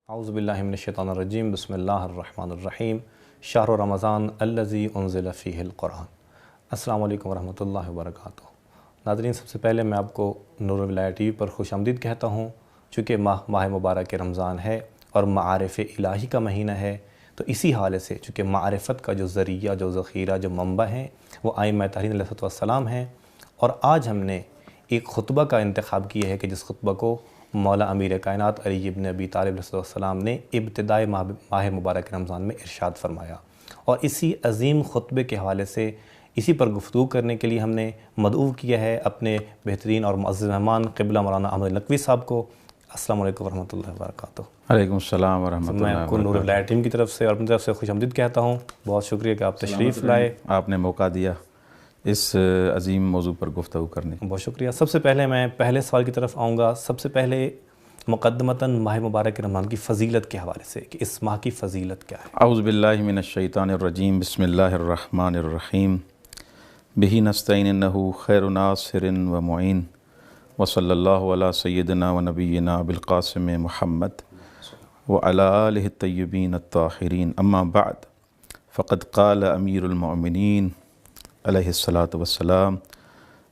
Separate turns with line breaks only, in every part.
اعوذ باللہ من الشیطان الرجیم بسم اللہ الرحمن الرحیم شہر رمضان الذی انزل فیہ القرآن۔ السلام علیکم ورحمۃ اللہ وبرکاتہ۔ ناظرین، سب سے پہلے میں آپ کو نور الولایہ ٹی وی پر خوش آمدید کہتا ہوں۔ چونکہ ماہ مبارک رمضان ہے اور معارف الہی کا مہینہ ہے، تو اسی حوالے سے چونکہ معرفت کا جو ذریعہ، جو ذخیرہ، جو منبع ہیں وہ ائمہ طاہرین علیہ السلام ہیں، اور آج ہم نے ایک خطبہ کا انتخاب کیا ہے کہ جس خطبہ کو مولا امیر کائنات علی ابن ابی طالب علیہ السلام نے ابتدائی ماہ مبارک رمضان میں ارشاد فرمایا، اور اسی عظیم خطبے کے حوالے سے اسی پر گفتگو کرنے کے لیے ہم نے مدعو کیا ہے اپنے بہترین اور معزز مہمان قبلہ مولانا احمد نقوی صاحب کو۔ السلام علیکم ورحمۃ اللہ وبرکاتہ۔
وعلیکم السلام ورحمۃ اللہ
میں آپ کو نور الولایہ ٹیم کی طرف سے اور اپنی طرف سے خوش آمدید کہتا ہوں۔ بہت شکریہ کہ آپ تشریف لائے،
آپ نے موقع دیا اس عظیم موضوع پر گفتگو کرنے۔
بہت شکریہ۔ سب سے پہلے میں پہلے سوال کی طرف آؤں گا۔ سب سے پہلے مقدمتاً ماہ مبارک رمضان کی فضیلت کے حوالے سے کہ اس ماہ کی فضیلت کیا ہے؟
اعوذ باللہ من الشیطان الرجیم، بسم اللہ الرحمن الرحیم، بہ نستعین انہ خیر ناصر و معین، وصلی اللہ علی سیدنا و نبینا بالقاسم محمد وعلی آلہ الطیبین الطاہرین، اما بعد فقد قال امیر المؤمنین علیہ الصلاۃ والسلام،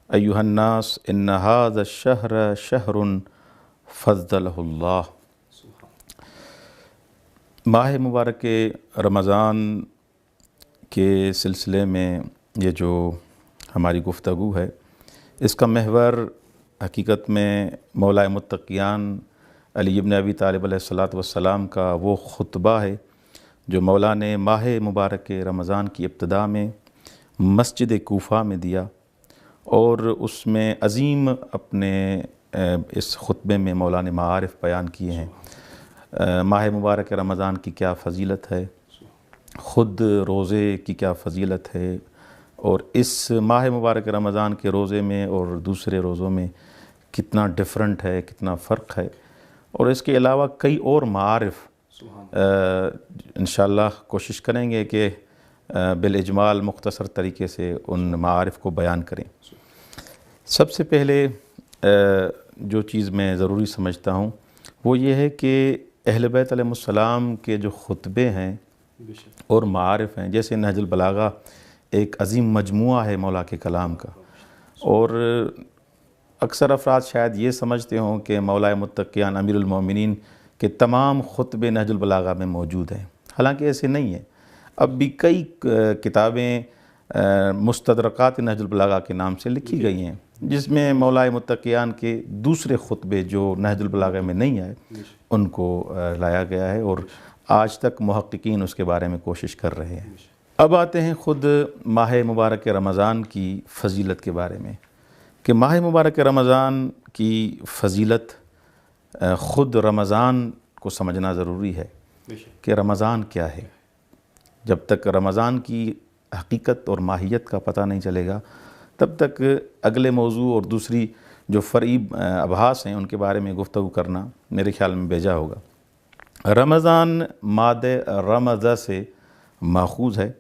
ایہا الناس ان ھذا الشہر شہر فضلہ اللہ۔ ماہ مبارک رمضان کے سلسلے میں یہ جو ہماری گفتگو ہے، اس کا محور حقیقت میں مولا متقیان علی ابن ابی طالب علیہ السلام کا وہ خطبہ ہے جو مولا نے ماہ مبارک رمضان کی ابتدا میں مسجد کوفہ میں دیا، اور اس میں عظیم اپنے اس خطبے میں مولا نے معارف بیان کیے ہیں۔ ماہ مبارک رمضان کی کیا فضیلت ہے، خود روزے کی کیا فضیلت ہے، اور اس ماہ مبارک رمضان کے روزے میں اور دوسرے روزوں میں کتنا ڈفرنٹ ہے، کتنا فرق ہے، اور اس کے علاوہ کئی اور معارف انشاءاللہ کوشش کریں گے کہ بالاجمال مختصر طریقے سے ان معارف کو بیان کریں۔ سب سے پہلے جو چیز میں ضروری سمجھتا ہوں وہ یہ ہے کہ اہل بیت علیہ السلام کے جو خطبے ہیں اور معارف ہیں، جیسے نہج البلاغہ ایک عظیم مجموعہ ہے مولا کے کلام کا، اور اکثر افراد شاید یہ سمجھتے ہوں کہ مولا متقیان امیر المومنین کے تمام خطبے نہج البلاغہ میں موجود ہیں، حالانکہ ایسے نہیں ہیں۔ اب بھی کئی کتابیں مستدرکات نہج البلاغہ کے نام سے لکھی گئی ہیں، جس میں مولا متقیان کے دوسرے خطبے جو نہج البلاغہ میں نہیں آئے ان کو لایا گیا ہے، اور آج تک محققین اس کے بارے میں کوشش کر رہے ہیں۔ اب آتے ہیں خود ماہ مبارک رمضان کی فضیلت کے بارے میں، کہ ماہ مبارک رمضان کی فضیلت خود رمضان کو سمجھنا ضروری ہے کہ رمضان کیا ہے۔ جب تک رمضان کی حقیقت اور ماہیت کا پتہ نہیں چلے گا، تب تک اگلے موضوع اور دوسری جو فرعی ابحاث ہیں ان کے بارے میں گفتگو کرنا میرے خیال میں بیجا ہوگا۔ رمضان مادہ رمض سے ماخوذ ہے،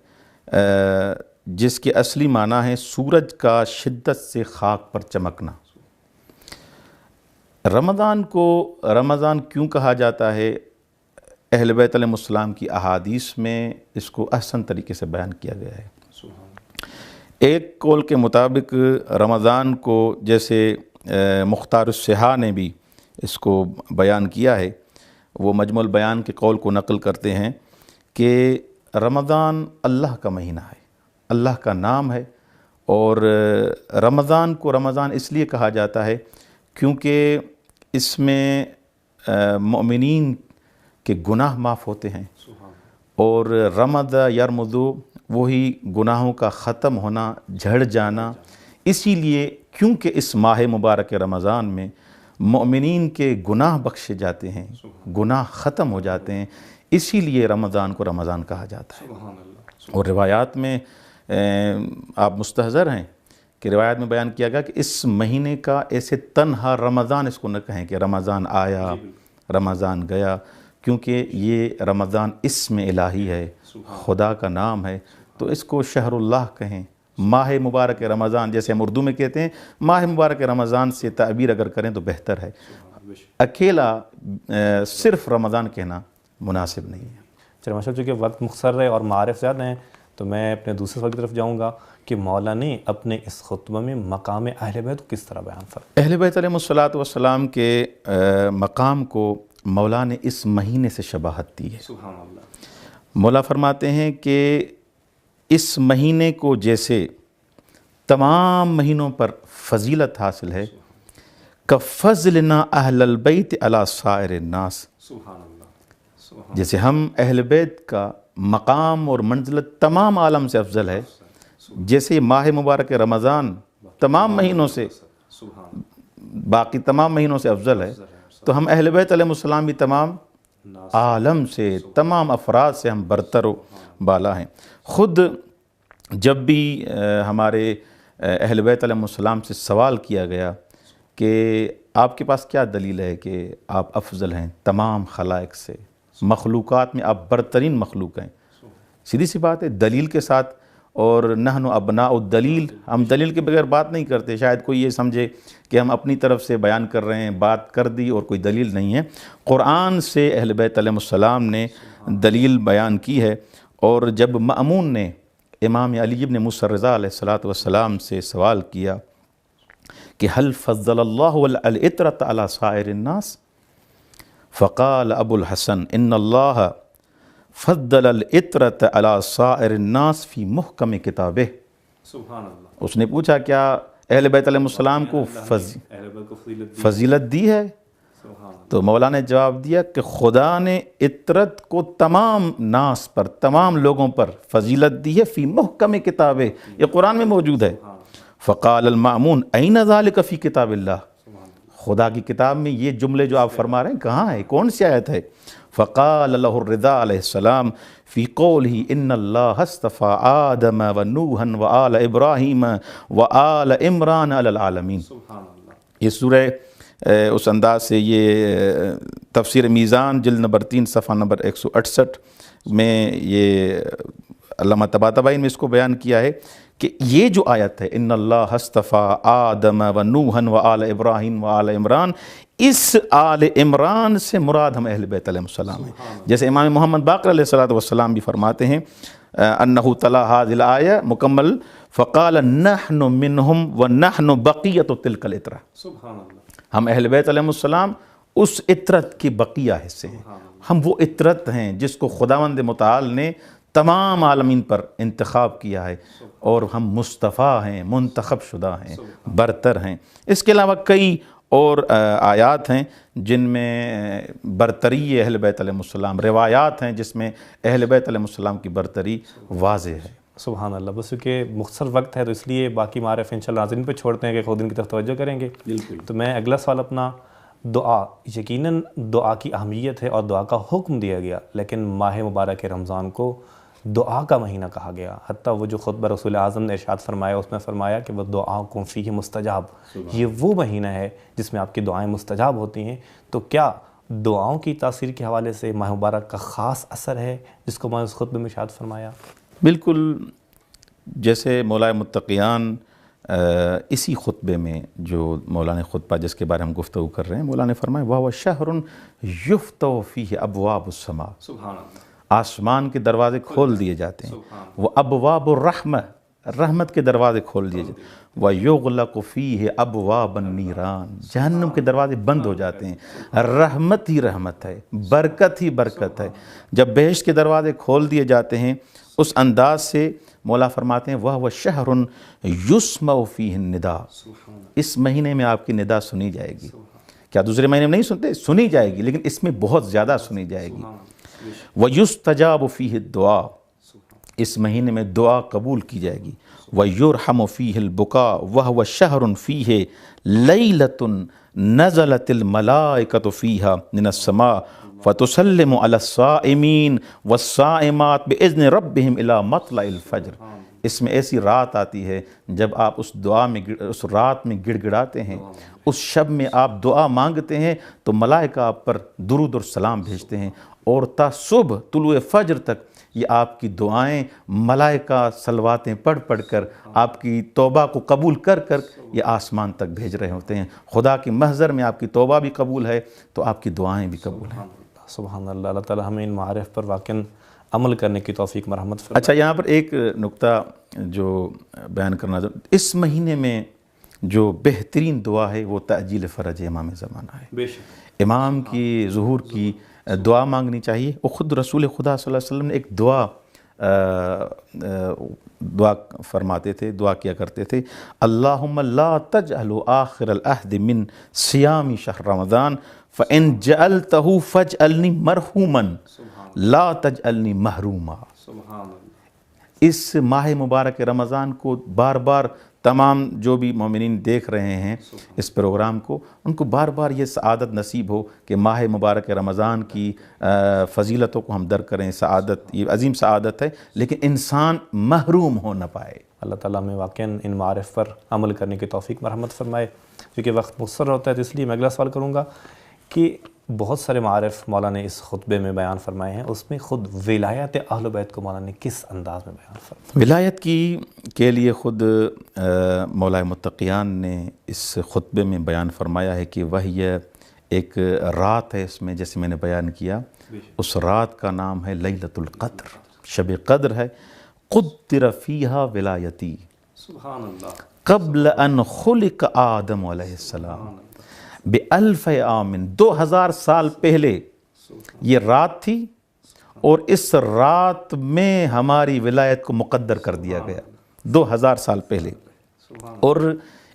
جس کے اصلی معنی ہے سورج کا شدت سے خاک پر چمکنا۔ رمضان کو رمضان کیوں کہا جاتا ہے؟ اہل بیت علیہ السلام کی احادیث میں اس کو احسن طریقے سے بیان کیا گیا ہے۔ ایک قول کے مطابق رمضان کو، جیسے مختار الصحاح نے بھی اس کو بیان کیا ہے، وہ مجموع البیان کے قول کو نقل کرتے ہیں کہ رمضان اللہ کا مہینہ ہے، اللہ کا نام ہے، اور رمضان کو رمضان اس لیے کہا جاتا ہے کیونکہ اس میں مومنین کے گناہ معاف ہوتے ہیں، اور رمض یرمضو وہی گناہوں کا ختم ہونا، جھڑ جانا، اسی لیے کیونکہ اس ماہ مبارک رمضان میں مومنین کے گناہ بخشے جاتے ہیں، گناہ ختم ہو جاتے ہیں، اسی لیے رمضان کو رمضان کہا جاتا ہے۔ اور روایات میں آپ مستحضر ہیں کہ روایات میں بیان کیا گیا کہ اس مہینے کا ایسے تنہا رمضان اس کو نہ کہیں کہ رمضان آیا، رمضان گیا، کیونکہ یہ رمضان اسم الہی ہے، خدا کا نام ہے، تو اس کو شہر اللہ کہیں، ماہ مبارک رمضان، جیسے ہم اردو میں کہتے ہیں ماہ مبارک رمضان سے تعبیر اگر کریں تو بہتر ہے، اکیلا صرف رمضان کہنا مناسب نہیں ہے۔
چلو ماشاء اللہ، چونکہ وقت مختصر ہے اور معارف زیادہ ہیں تو میں اپنے دوسرے سوال کی طرف جاؤں گا کہ مولا نے اپنے اس خطبہ میں مقام اہل بیت کو کس طرح بیان فرمایا؟
اہل بیت علیہ الصلوۃ والسلام کے مقام کو مولا نے اس مہینے سے شباہت دی ہے۔
سبحان اللہ۔
مولا فرماتے ہیں کہ اس مہینے کو جیسے تمام مہینوں پر فضیلت حاصل ہے، کفضلنا اہل البیت علی سائر الناس،
سبحان اللہ۔
جیسے ہم اہل بیت کا مقام اور منزلت تمام عالم سے افضل ہے، جیسے ماہ مبارک رمضان تمام مہینوں سے، باقی تمام مہینوں سے افضل ہے، تو ہم اہل بیت علیہ السلام بھی تمام عالم سے، تمام افراد سے ہم برتر و بالا ہیں۔ خود جب بھی ہمارے اہل بیت علیہ السلام سے سوال کیا گیا کہ آپ کے پاس کیا دلیل ہے کہ آپ افضل ہیں تمام خلائق سے، مخلوقات میں آپ برترین مخلوق ہیں، سیدھی سی بات ہے دلیل کے ساتھ، اور نحن ابناء الدلیل، ہم دلیل کے بغیر بات نہیں کرتے۔ شاید کوئی یہ سمجھے کہ ہم اپنی طرف سے بیان کر رہے ہیں، بات کر دی اور کوئی دلیل نہیں ہے، قرآن سے اہل بیت علیہ السلام نے دلیل بیان کی ہے۔ اور جب مأمون نے امام علی بن موسیٰ الرضا علیہ السلام سے سوال کیا کہ هل فضل اللہ العطرۃ علی سائر الناس، فقال ابو الحسن ان اللہ فضل العطرۃ علی سائر الناس فی محکم کتابہ۔
سبحان اللہ۔
اس نے پوچھا کیا اہل بیت علیہ السلام کو
اہل بیت کو
فضیلت دی ہے؟ تو مولا نے جواب دیا کہ خدا نے عطرت کو تمام ناس پر، تمام لوگوں پر فضیلت دی ہے، فی محکم کتابہ، یہ قرآن میں موجود ہے۔ فقال المأمون این ذالک فی کتاب اللہ، خدا کی کتاب میں یہ جملے جو آپ فرما رہے ہیں کہاں ہے، کون سی آیت ہے؟ فقال له الرضا علیہ السلام فی قولہ ان اللہ اصطفى آدم و نوحا و آل ابراہیم و آل عمران علی العالمین۔ یہ سورہ اس انداز سے یہ تفسیر میزان جلد نمبر 3 صفحہ نمبر 168 میں یہ علامہ طباطبائی نے اس کو بیان کیا ہے کہ یہ جو آیت ہے ان اللہ اصطفى آدم و نوحا و آل ابراہیم و آل عمران، اس آل عمران سے مراد ہم اہل بیت علیہ السلام ہیں۔ جیسے امام محمد باقر علیہ السلام بھی فرماتے ہیں انہو تلا ھذہ الآیہ مکمل فقال نحن منہم و نحن بقیۃ تلک العطرہ، ہم اہل بیت علیہ السلام اس عطرت کی بقیہ حصے ہیں، ہم وہ عطرت ہیں جس کو خداوند متعال نے تمام عالمین پر انتخاب کیا ہے، اور ہم مصطفیٰ ہیں، منتخب شدہ ہیں، برتر ہیں۔ اس کے علاوہ کئی اور آیات ہیں جن میں برتری اہل بیت علیہ السلام، روایات ہیں جس میں اہل بیت علیہ السلام کی برتری واضح ہے۔
سبحان اللہ۔ بس کیونکہ مختصر وقت ہے تو اس لیے باقی معارف انشاءاللہ ناظرین پہ چھوڑتے ہیں کہ خود ان کی طرف توجہ کریں گے۔ تو میں اگلا سوال اپنا دعا، یقیناً دعا کی اہمیت ہے اور دعا کا حکم دیا گیا، لیکن ماہ مبارک رمضان کو دعا کا مہینہ کہا گیا، حتیٰ وہ جو خطبہ رسول اعظم نے ارشاد فرمایا اس میں فرمایا کہ وہ دعاؤکم فیہ مستجاب، یہ وہ مہینہ ہے جس میں آپ کی دعائیں مستجاب ہوتی ہیں۔ تو کیا دعاؤں کی تاثیر کے حوالے سے ماہ مبارک کا خاص اثر ہے جس کو میں اس خطبے میں ارشاد فرمایا؟
بالکل، جیسے مولا متقیان اسی خطبے میں جو مولا نے خطبہ جس کے بارے ہم گفتگو کر رہے ہیں، مولا نے فرمایا وَهُوَ شَهْرٌ يُفْتَحُ فِيهِ أَبْوَابُ السَّمَاءِ،
سبحان اللہ،
آسمان کے دروازے کھول دیے جاتے ہیں، وہ ابواب الرحمہ، رحمت کے دروازے کھول دیے جاتے ہیں، وَيُغْلَقُ فِيهِ أَبْوَابَ النِّيرَانِ، جہنم کے دروازے بند ہو جاتے ہیں۔ رحمت ہی رحمت ہے، برکت ہی برکت ہے۔ جب بہشت کے دروازے کھول دیے جاتے ہیں اس انداز سے مولا فرماتے ہیں وَهُوَ شَهْرٌ يُسْمَعُ فِيهِ النِّدَاء، اس مہینے میں آپ کی ندا سنی جائے گی۔ کیا دوسرے مہینے میں نہیں سنتے؟ سنی جائے گی، لیکن اس میں بہت زیادہ سنی جائے گی۔ وَيُسْتَجَابُ فِيهِ الدُّعَاء، اس مہینے میں دعا قبول کی جائے گی۔ وَيُرْحَمُ فِيهِ الْبُكَاءُ وَهُوَ شَهْرٌ فِيهِ لَيْلَةٌ نَزَلَتِ الْمَلَائِكَةُ فِيهَا مِنَ السَّمَاءِ فَتُسَلِّمُ عَلَى الصَّائِمِينَ وَالصَّائِمَاتِ بِإِذْنِ رَبِّهِمْ إِلَى مَطْلَعِ الْفَجْرِ، اس میں ایسی رات آتی ہے جب آپ اس دعا میں، اس رات میں گڑ گڑاتے ہیں، اس شب میں آپ دعا مانگتے ہیں تو ملائکہ آپ پر درود اور سلام بھیجتے ہیں، اور تا صبح طلوع فجر تک یہ آپ کی دعائیں ملائکہ صلواتیں پڑھ پڑھ کر آپ کی توبہ کو قبول کر کر یہ آسمان تک بھیج رہے ہوتے ہیں۔ خدا کی محضر میں آپ کی توبہ بھی قبول ہے تو آپ کی دعائیں بھی قبول ہیں۔
سبحان اللہ، اللہ تعالیٰ ہمیں ان معارف پر واقعاً عمل کرنے کی توفیق مرحمت فرمائے۔
اچھا، یہاں پر ایک نقطہ جو بیان کرنا ضرور، اس مہینے میں جو بہترین دعا ہے وہ تعجیل فرج امام زمانہ ہے۔
بے شک
امام کی ظہور کی دعا مانگنی چاہیے۔ وہ خود رسول خدا صلی اللہ علیہ وسلم نے ایک دعا فرماتے تھے، دعا کیا کرتے تھے، اللہم لا تجعل آخر العہد من صیام شہر رمضان فإن جعلتہ فاجعلنی مرحوما لا تجعلنی محروما۔
سبحان اللہ۔
اس ماہ مبارک رمضان کو بار بار تمام جو بھی مومنین دیکھ رہے ہیں اس پروگرام کو، ان کو بار بار یہ سعادت نصیب ہو کہ ماہ مبارک رمضان کی فضیلتوں کو ہم درک کریں۔ سعادت یہ عظیم سعادت ہے، لیکن انسان محروم ہو نہ پائے۔
اللہ تعالیٰ ہمیں واقعاً ان معارف پر عمل کرنے کی توفیق مرحمت فرمائے۔ کیونکہ وقت مختصر ہوتا ہے تو اس لیے میں اگلا سوال کروں گا کہ بہت سارے معارف مولانا نے اس خطبے میں بیان فرمائے ہیں، اس میں خود ولایت اہل بیت کو مولانا نے کس انداز میں بیان فرمایا؟
ولایت کے لیے خود مولا متقیان نے اس خطبے میں بیان فرمایا ہے کہ وہی ایک رات ہے، اس میں جیسے میں نے بیان کیا، اس رات کا نام ہے لیلۃ القدر، شب قدر ہے۔ قدر فیہا ولایتی
سبحان اللہ
قبل ان خلق آدم علیہ السلام بألف عام، 2000 سال پہلے یہ رات تھی، اور اس رات میں ہماری ولایت کو مقدر کر دیا گیا 2000 سال پہلے۔ اور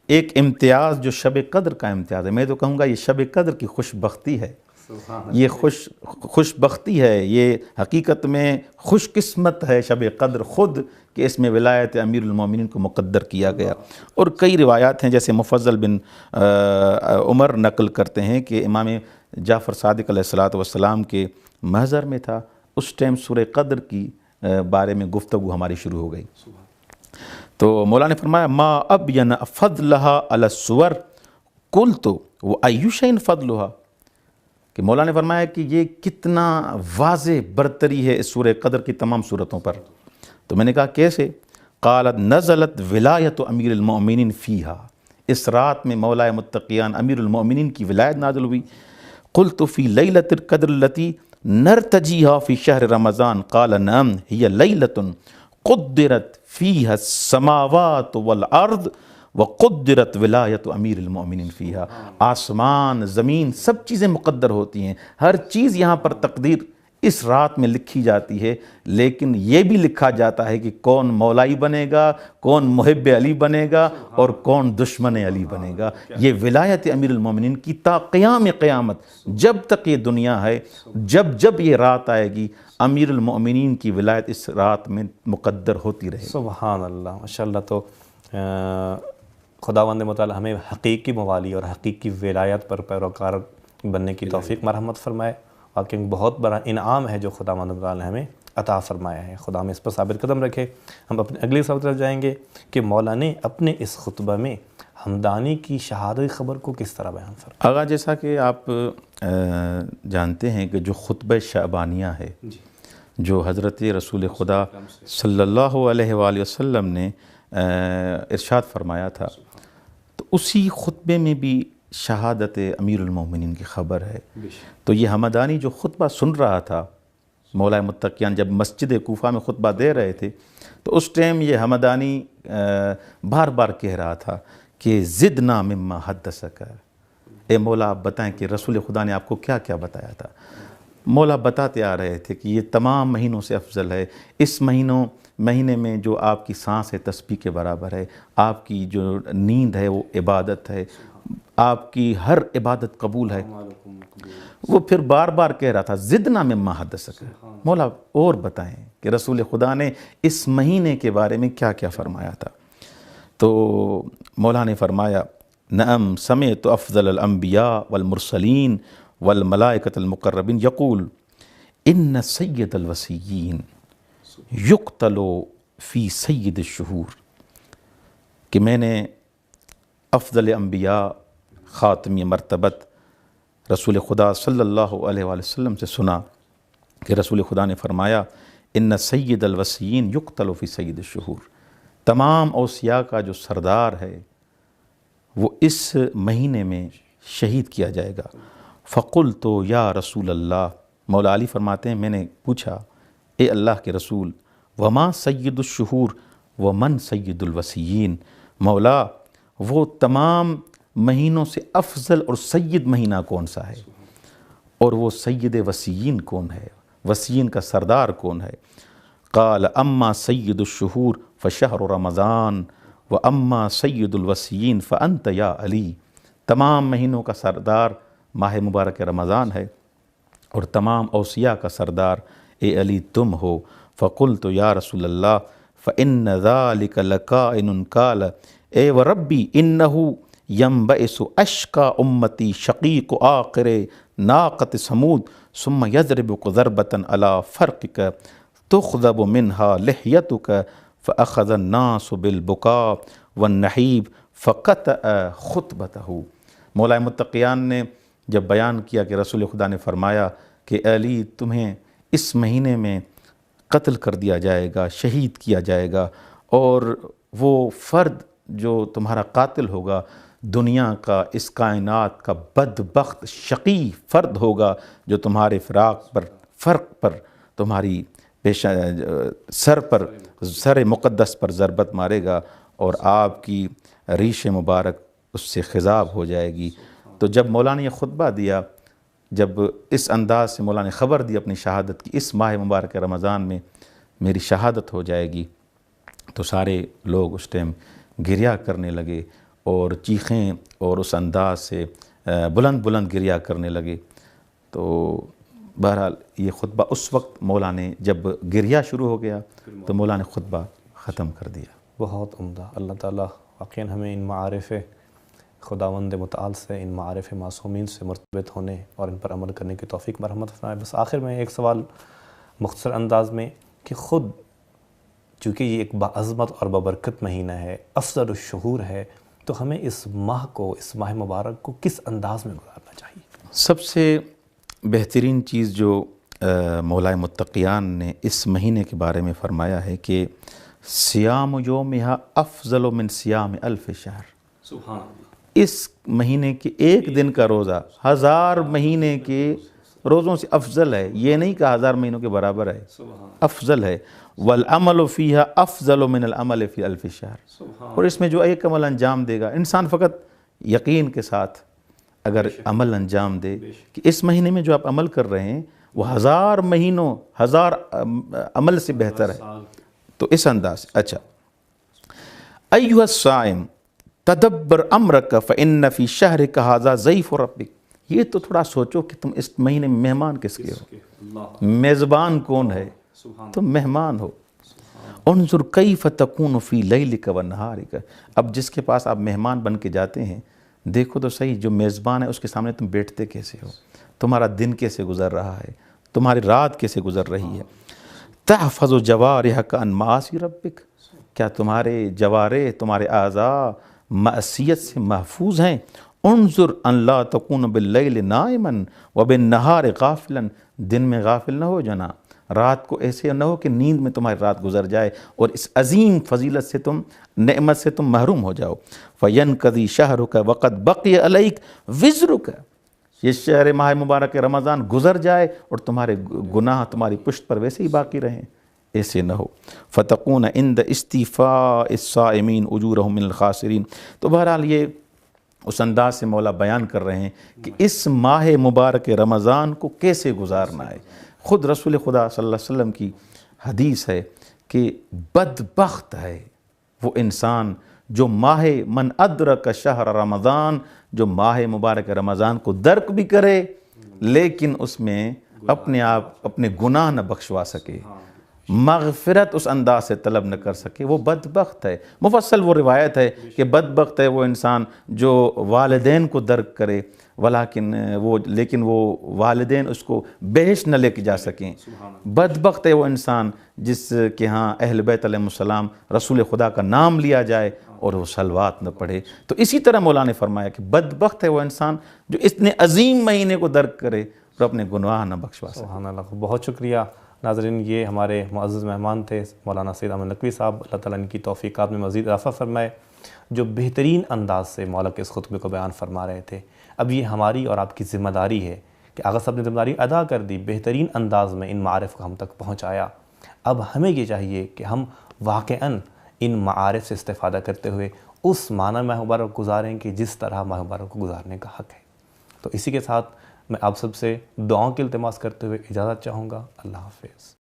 ایک امتیاز جو شب قدر کا امتیاز ہے، میں تو کہوں گا یہ شب قدر کی خوش بختی ہے، یہ خوش بختی ہے، یہ حقیقت میں خوش قسمت ہے شب قدر خود کہ اس میں ولایت امیر المومنین کو مقدر کیا گیا۔ اور کئی روایات ہیں، جیسے مفضل بن عمر نقل کرتے ہیں کہ امام جعفر صادق علیہ السلام کے محضر میں تھا، اس ٹائم سورہ قدر کی بارے میں گفتگو ہماری شروع ہو گئی، تو مولا نے فرمایا ما ابین فضلها علی السور قلت وای شیء فضلها، کہ مولا نے فرمایا کہ یہ کتنا واضح برتری ہے اس سورہ قدر کی تمام صورتوں پر، تو میں نے کہا کیسے؟ قالت نزلت ولایت امیر المؤمنین فیہا، اس رات میں مولا متقیان امیر المؤمنین کی ولایت نازل ہوئی۔ قلت فی لیلۃ القدر التی نرتجیہا فی شہر رمضان قال نعم ہی لیلۃ قدرت فیہا السماوات والارض وقدرت ولایت امیر المؤمنین فیہا، آسمان زمین سب چیزیں مقدر ہوتی ہیں، ہر چیز یہاں پر تقدیر اس رات میں لکھی جاتی ہے، لیکن یہ بھی لکھا جاتا ہے کہ کون مولائی بنے گا، کون محب علی بنے گا، اور کون دشمن علی بنے گا۔ یہ ولایت امیر المومنین کی تا قیام قیامت، جب تک یہ دنیا ہے، جب یہ رات آئے گی، امیر المومنین کی ولایت اس رات میں مقدر ہوتی رہے۔
سبحان اللہ، ماشاءاللہ۔ تو خداوند متعالی ہمیں حقیقی موالی اور حقیقی ولایت پر پیروکار بننے کی توفیق مرحمت فرمائے۔ واقعی بہت بڑا انعام ہے جو خداوند متعالی نے ہمیں عطا فرمایا ہے، خدا ہمیں اس پر ثابت قدم رکھے۔ ہم اپنے اگلی سبق طرف جائیں گے کہ مولا نے اپنے اس خطبہ میں ہمدانی کی شہادت خبر کو کس طرح بیان فرمایا۔
آغا جیسا کہ آپ جانتے ہیں کہ جو خطبہ شعبانیہ ہے، جو حضرت رسول خدا صلی اللہ علیہ وآلہ وسلم نے ارشاد فرمایا تھا، تو اسی خطبے میں بھی شہادت امیر المومنین کی خبر ہے۔ تو یہ ہمدانی جو خطبہ سن رہا تھا، مولا متقیان جب مسجد کوفہ میں خطبہ دے رہے تھے، تو اس ٹائم یہ ہمدانی بار بار کہہ رہا تھا کہ زدنا مما حدثک، اے مولا آپ بتائیں کہ رسول خدا نے آپ کو کیا کیا بتایا تھا۔ مولا بتاتے آ رہے تھے کہ یہ تمام مہینوں سے افضل ہے، اس مہینے میں جو آپ کی سانس ہے تسبیح کے برابر ہے، آپ کی جو نیند ہے وہ عبادت ہے، آپ کی ہر عبادت قبول ہے۔ وہ پھر بار بار کہہ رہا تھا زدنا مما حدثک، مولا اور بتائیں کہ رسول خدا نے اس مہینے کے بارے میں کیا کیا فرمایا تھا۔ تو مولا نے فرمایا نعم سمعت افضل الانبیاء والمرسلین والملائکۃ المقربین یقول ان سید الوصیین یقتل فی سید الشہور، کہ میں نے افضل انبیاء خاتمی مرتبت رسول خدا صلی اللہ علیہ وآلہ وسلم سے سنا کہ رسول خدا نے فرمایا ان سید الوسیین یقتل فی سید الشہور، تمام اوصیاء کا جو سردار ہے وہ اس مہینے میں شہید کیا جائے گا۔ فقلت یا رسول اللہ، مولا علی فرماتے ہیں میں نے پوچھا اے اللہ کے رسول، وما سید الشہور ومن سید الوسیین، مولا وہ تمام مہینوں سے افضل اور سید مہینہ کون سا ہے، اور وہ سید وسیین کون ہے، وسیین کا سردار کون ہے؟ قال اما سید الشہور فشہر رمضان و اما سید الوسیین فانت یا علی، تمام مہینوں کا سردار ماہ مبارک رمضان ہے اور تمام اوصیاء کا سردار اے علی تم ہو۔ فقلت یا رسول اللہ فإن ذلك لکائن، قال اے وربی انہ ینبعث اشقى امتی شقیق آخر ناقۃ ثمود ثم یضربک ضربۃ علی فرقک تخذب منها لحیتک فأخذ الناس بالبکاء والنحیب فقطع خطبتہ۔ مولا متقیان نے جب بیان کیا کہ رسول خدا نے فرمایا کہ علی تمہیں اس مہینے میں قتل کر دیا جائے گا، شہید کیا جائے گا، اور وہ فرد جو تمہارا قاتل ہوگا دنیا کا، اس کائنات کا بدبخت شقی فرد ہوگا جو تمہارے فرق پر تمہاری سر مقدس پر ضربت مارے گا اور آپ کی ریش مبارک اس سے خضاب ہو جائے گی۔ تو جب مولا نے یہ خطبہ دیا، جب اس انداز سے مولا نے خبر دی اپنی شہادت کی، اس ماہ مبارک رمضان میں میری شہادت ہو جائے گی، تو سارے لوگ اس ٹائم گریہ کرنے لگے اور چیخیں اور اس انداز سے بلند بلند گریہ کرنے لگے۔ تو بہرحال یہ خطبہ اس وقت مولا نے جب گریہ شروع ہو گیا تو مولا نے خطبہ ختم کر دیا۔
بہت عمدہ۔ اللہ تعالیٰ واقعاً ہمیں ان معارف خداوند متعال سے، ان معارف معصومین سے مرتبط ہونے اور ان پر عمل کرنے کی توفیق مرحمت فرمائے۔ بس آخر میں ایک سوال مختصر انداز میں کہ خود چونکہ یہ ایک باعظمت اور بابرکت مہینہ ہے، افضل الشہور ہے، تو ہمیں اس ماہ کو، اس ماہ مبارک کو کس انداز میں گزارنا چاہیے؟
سب سے بہترین چیز جو مولا متقیان نے اس مہینے کے بارے میں فرمایا ہے کہ سیام یومہا افضل من سیام الف شہر،
سبحان اللہ۔
اس مہینے کے ایک دن کا روزہ 1000 مہینے کے روزوں سے افضل ہے، یہ نہیں کہ 1000 مہینوں کے برابر ہے، افضل ہے۔ والعمل فیہا افضل من العمل فی الف شہر، اور اس میں جو ایک عمل انجام دے گا، انسان فقط یقین کے ساتھ اگر عمل انجام دے کہ اس مہینے میں جو آپ عمل کر رہے ہیں وہ 1000 مہینوں 1000 عمل سے بہتر ہے، تو اس انداز۔ اچھا، ایھا الصائم تدبر امرک فإن فی شہرک ھذا ضیف ربک، یہ تو تھوڑا سوچو کہ تم اس مہینے میں مہمان کس کے ہو، میزبان کون ہے، تم مہمان ہو۔ انظر کیف تکون فی لیلک و نہارک، اب جس کے پاس آپ مہمان بن کے جاتے ہیں دیکھو تو صحیح، جو میزبان ہے اس کے سامنے تم بیٹھتے کیسے ہو، تمہارا دن کیسے گزر رہا ہے، تمہاری رات کیسے گزر رہی ہے۔ تحفظ جوارحک عن معاصی ربک، کیا تمہارے جوارح، تمہارے اعضاء معصیت سے محفوظ ہیں۔ انظر ان لا تکون باللیل نائما وبالنہار غافلا، دن میں غافل نہ ہو جانا، رات کو ایسے نہ ہو کہ نیند میں تمہاری رات گزر جائے اور اس عظیم فضیلت سے تم، نعمت سے تم محروم ہو جاؤ۔ فینقضی شہرک وقد بقی علیک وزرک، یہ شہر ماہ مبارک رمضان گزر جائے اور تمہارے گناہ تمہاری پشت پر ویسے ہی باقی رہیں، ایسے نہ ہو۔ فتقون عند استیفاء الصائمین اجورہم من الخاسرین، تو بہرحال یہ اس انداز سے مولا بیان کر رہے ہیں کہ اس ماہ مبارک رمضان کو کیسے گزارنا ہے۔ خود رسول خدا صلی اللہ علیہ وسلم کی حدیث ہے کہ بدبخت ہے وہ انسان جو ماہ من ادرک شہر رمضان، جو ماہ مبارک رمضان کو درک بھی کرے لیکن اس میں اپنے آپ اپنے گناہ نہ بخشوا سکے، مغفرت اس انداز سے طلب نہ کر سکے، وہ بدبخت ہے۔ مفصل وہ روایت ہے کہ بدبخت ہے وہ انسان جو والدین کو درک کرے لیکن وہ والدین اس کو بہشت نہ لے کے جا سکیں۔ بدبخت ہے وہ انسان جس کے ہاں اہل بیت علیہ السلام رسول خدا کا نام لیا جائے اور وہ صلوات نہ پڑھے۔ تو اسی طرح مولا نے فرمایا کہ بدبخت ہے وہ انسان جو اتنے عظیم مہینے کو درک کرے اور اپنے گناہ نہ بخشوا سکے۔
سبحان اللہ، بہت شکریہ ناظرین یہ ہمارے معزز مہمان تھے مولانا سید احمد نقوی صاحب، اللہ تعالیٰ ان کی توفیقات میں مزید اضافہ فرمائے، جو بہترین انداز سے مولا کے اس خطبے کو بیان فرما رہے تھے۔ اب یہ ہماری اور آپ کی ذمہ داری ہے کہ آغا صاحب نے ذمہ داری ادا کر دی، بہترین انداز میں ان معارف کو ہم تک پہنچایا۔ اب ہمیں یہ چاہیے کہ ہم واقعاً ان معارف سے استفادہ کرتے ہوئے اس معنی ماہ مبارک گزاریں کہ جس طرح ماہ مبارک کو گزارنے کا حق ہے۔ تو اسی کے ساتھ میں آپ سب سے دعاؤں کی التماس کرتے ہوئے اجازت چاہوں گا۔ اللہ حافظ۔